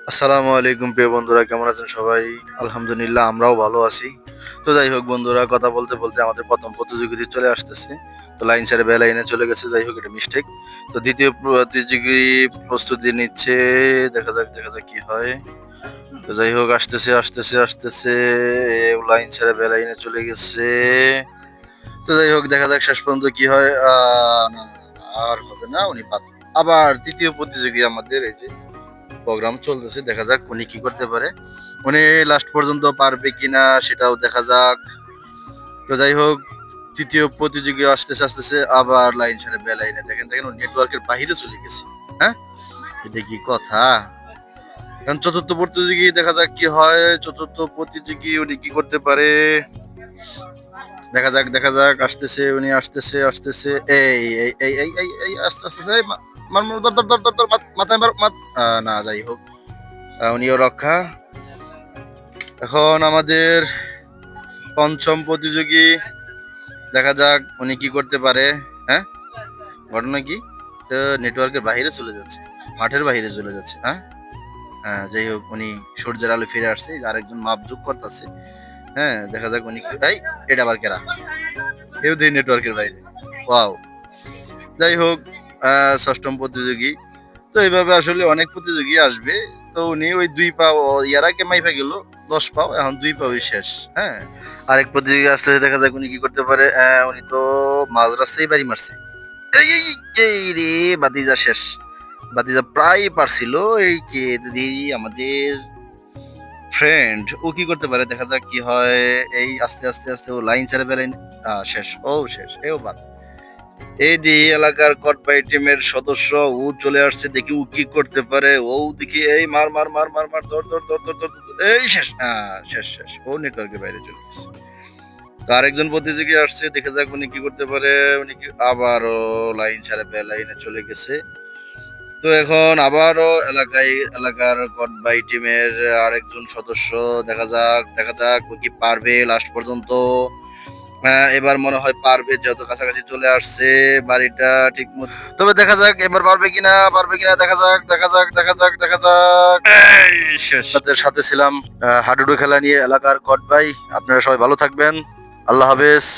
আসসালামু আলাইকুম প্রিয় বন্ধুরা, কেমন আছেন সবাই? আলহামদুলিল্লাহ, আমরাও ভালো আছি। তো যাই হোক বন্ধুরা, কথা বলতে বলতে আমাদের প্রথম প্রতিযোগিতা চলে আসতেছে। তো লাইন ছেড়ে বে লাইনে চলে গেছে, যাই হোক এটা মিস্টেক। তো দ্বিতীয় প্রতিযোগী প্রস্তুতি নিচ্ছে, দেখা যাক কি হয়। তো যাই হোক আসতেছে, লাইন ছেড়ে বে লাইনে চলে গেছে। তো যাই হোক দেখা যাক শেষ পর্যন্ত কি হয়। না, না, না, আর হবে না, উনি বাদ। আবার তৃতীয় প্রতিযোগী আমাদের এই যে প্রোগ্রাম চলতেছে, দেখা যাক উনি কি করতে পারে, উনি লাস্ট পর্যন্ত পারবে কিনা সেটাও দেখা যাক। তো যাই হোক তৃতীয় প্রতিযোগী আসতেছে আবার লাইন ছেড়ে বে লাইনে, দেখেন দেখেন নেটওয়ার্কের বাইরে চলে গেছে। হ্যাঁ, এটা কি কথা? এখন চতুর্থ প্রতিযোগী, দেখা যাক কি হয়। চতুর্থ প্রতিযোগী উনি কি করতে পারে, দেখা যাক উনি আসতেছে। এই এই এই এই এই এই আস্তে আস্তে এই ধর মাথায় না, যাই হোক উনিও রক্ষা। এখন আমাদের পঞ্চম প্রতিযোগী, দেখা যাক উনি কি করতে পারে। হ্যাঁ, ঘটনা কি? তো নেটওয়ার্কের বাইরে চলে যাচ্ছে, মাঠের বাইরে চলে যাচ্ছে। হ্যাঁ, হ্যাঁ, যাই হোক উনি সূর্যের আলো ফিরে আসছে, আরেকজন মাপ যোগ করতেছে। হ্যাঁ, দেখা যাক উনি এই এটা আবার কেরা, কেউ দেই নেটওয়ার্কের বাইরে। ওয়াও, যাই হোক ষষ্ঠম প্রতিযোগী। তো এইভাবে আসলে অনেক প্রতিযোগী আসবে। তো উনি ওই ২ পাও ইয়ার আগে মাইফা গেল ১০ পাও, এখন ২ পাওই শেষ। হ্যাঁ, আরেক প্রতিযোগী আসছে, দেখা যাক উনি কি করতে পারে। উনি তো মাঝ রাস্তায় বাড়ি মারছে। এই এই এই রে, বাতিজা শেষ। বাতিজা প্রায় পারছিল। এই কে দিদি, আমাদের ফ্রেন্ড, ও কি করতে পারে, দেখা যাক কি হয়। এই আস্তে ও লাইন ছেড়ে ফেলেন। শেষ, ও শেষ, এও বাদ। এই যে এলাকার কটবাই টিমের সদস্য, ও চলে আসছে, দেখি ও কি করতে পারে। ও দেখি এই মার ধর, এই শেষ। শেষ, ও নেটওয়ার্কের বাইরে চলে গেছে। তো আরেকজন প্রতিযোগী আসছে, দেখে যাক উনি কি করতে পারে। উনি কি আবারও লাইন ছাড়া বে লাইনে চলে গেছে। তো এখন আবারও এলাকার কটবাই টিমের আরেকজন সদস্য, দেখা যাক ও কি পারবে লাস্ট পর্যন্ত। এবার মনে হয় পারবে, যত কাছাকাছি চলে আসছে বাড়িটা ঠিক মতো। তবে দেখা যাক এবার পারবে কিনা, দেখা যাক। এই শেষ। আপনাদের সাথে ছিলাম হাডুডু খেলা নিয়ে, এলাকার কট ভাই। আপনারা সবাই ভালো থাকবেন। আল্লাহ হাফেজ।